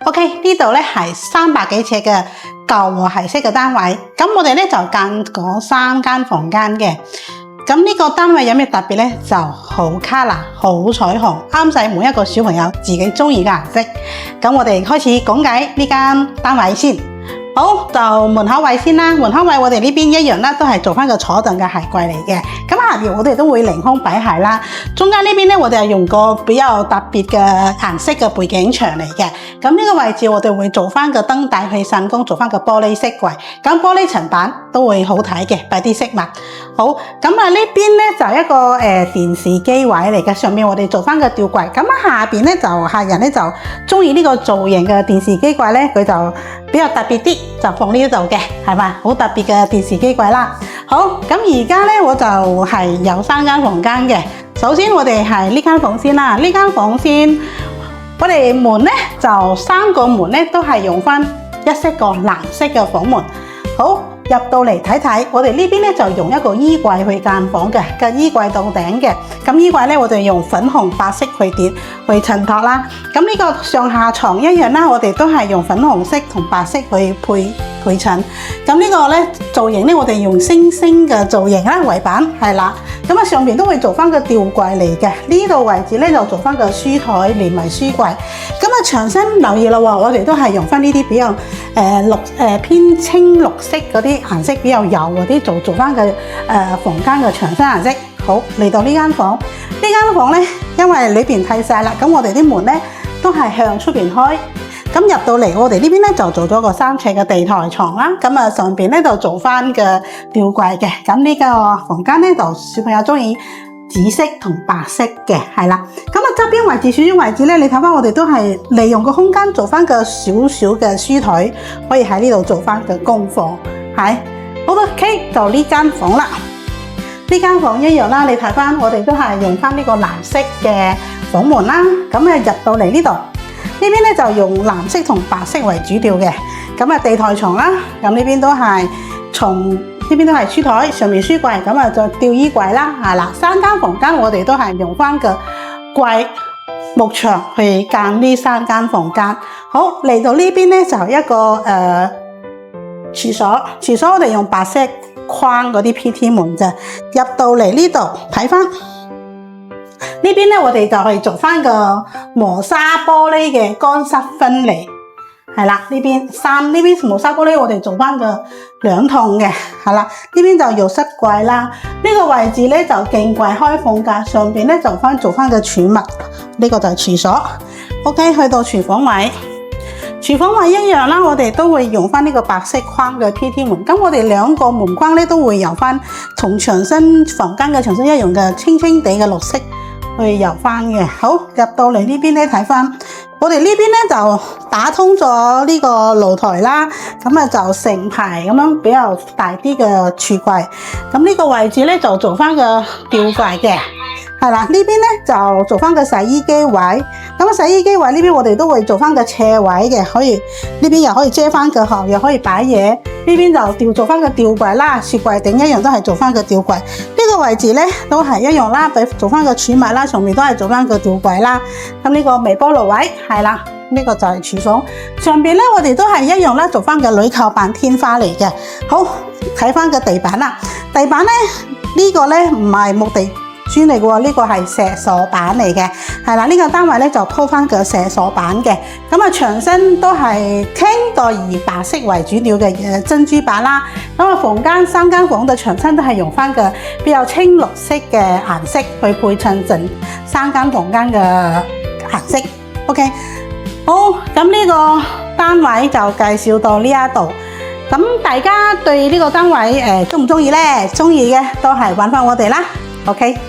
OK， 呢度咧係300幾尺嘅舊和諧式嘅單位，咁我哋咧就間嗰3間房間嘅。咁呢個單位有咩特別呢？就好 color， 好彩虹，啱晒每一個小朋友自己中意嘅顏色。咁我哋開始講解呢間單位先。好，就門口位先啦。門口位我哋呢邊一樣啦，都係做翻個坐凳嘅鞋櫃嚟嘅。咁下邊我哋都會凌空擺鞋啦。中間呢邊咧，我哋係用個比較特別嘅顏色嘅背景牆嚟嘅。咁呢個位置我哋會做翻個燈帶去散光，做翻個玻璃色櫃。咁玻璃層板都會好睇嘅，擺啲飾物。好，咁啊呢邊咧就一個電視機位嚟嘅，上面我哋做翻個吊櫃。咁下邊咧就客人咧就中意呢個造型嘅電視機櫃咧，佢就比較特別啲，就放呢度嘅，係咪？好特別嘅電視機櫃啦。好，咁而家咧我就係有3間房間嘅。首先我哋係呢間房先啦，呢間房先，我哋門咧就3個門咧都係用翻一色個藍色嘅房門。好。入到嚟睇睇，我哋呢邊咧就用一個衣櫃去間房嘅，個衣櫃到頂嘅。咁衣櫃咧，我哋用粉紅白色去襯托啦。咁呢個上下床一樣啦，我哋都係用粉紅色同白色去配襯。咁呢個咧造型咧，我哋用星星嘅造型啦圍板，係啦。咁啊上邊都會做翻個吊櫃嚟嘅。呢度位置咧就做翻個書台連埋書櫃。咁啊牆身留意啦喎，我哋都係用翻呢啲比較偏青綠色嗰啲顏色比較柔嗰啲做翻嘅房間嘅牆身顏色。好，嚟到呢間房，呢間房咧因為裏邊太細啦，咁我哋啲門咧都係向出邊開。咁入到嚟，我哋呢邊咧就做咗個3尺嘅地台床啦。咁啊上邊咧就做翻嘅吊櫃嘅。咁呢個房間咧就小朋友中意紫色同白色嘅，係啦。咁啊側邊位置少少位置咧，你睇翻我哋都係利用個空間做翻個少少嘅書台，可以喺呢度做翻個功課，係好多 OK 就呢間房啦。呢間房一樣啦，你睇翻我哋都係用翻呢個藍色嘅房門啦。咁啊入到嚟呢度，呢邊咧就用藍色同白色為主調嘅。咁啊地台床啦，咁呢邊都係從呢邊都係書台，上面書櫃，咁啊就吊衣櫃啦，係啦。3間房間我哋都係用翻個櫃木牆去間呢3間房間。好，嚟到呢邊咧就一個廁所，廁所我哋用白色框嗰啲 PT 門啫。入到嚟呢度睇翻呢邊咧，我哋就係做翻個磨砂玻璃嘅乾濕分離。係啦，呢邊磨砂玻璃我哋做翻個2筒嘅，係啦，呢邊就浴室櫃啦。呢個位置咧就鏡櫃開放架，上邊咧就做翻個儲物，呢個就係廁所。OK， 去到廚房位，廚房位一樣啦，我哋都會用翻呢個白色框嘅 PT 門。咁我哋2個門框咧都會油翻同牆身房間嘅牆身一樣嘅清清地嘅綠色去油翻嘅。好，入到嚟呢邊咧睇翻。我哋呢邊咧就打通咗呢個露台啦，咁啊就成排咁樣比較大啲嘅櫥櫃。咁呢個位置咧就做翻個吊櫃嘅，係啦。呢邊咧就做翻個洗衣機位。咁洗衣機位呢邊我哋都會做翻個斜位嘅，可以呢邊又可以遮翻個殼，又可以擺嘢。呢邊就做翻個吊櫃啦，雪櫃頂一樣都係做翻個吊櫃。呢個位置咧都係一樣啦，做翻個儲物啦，上面都係做翻個吊櫃啦。咁呢個微波爐位係啦，呢個就係廚房。上邊咧我哋都係一樣啦，做翻個鋁扣板天花嚟嘅。好，睇翻個地板啦，地板咧呢個咧唔係木地磚嚟嘅喎，呢個係石鎖板嚟嘅，係啦。呢個單位咧就鋪翻個石鎖板嘅。咁啊牆身都係青黛以白色為主調嘅珍珠板啦。咁啊房間3間房嘅牆身都係用翻個比較青綠色嘅顏色去配襯整3間房間嘅顏色。OK， 好，咁呢個單位就介紹到呢一度。咁大家對呢個單位中唔中意呢？中意嘅都係揾翻我哋啦。OK。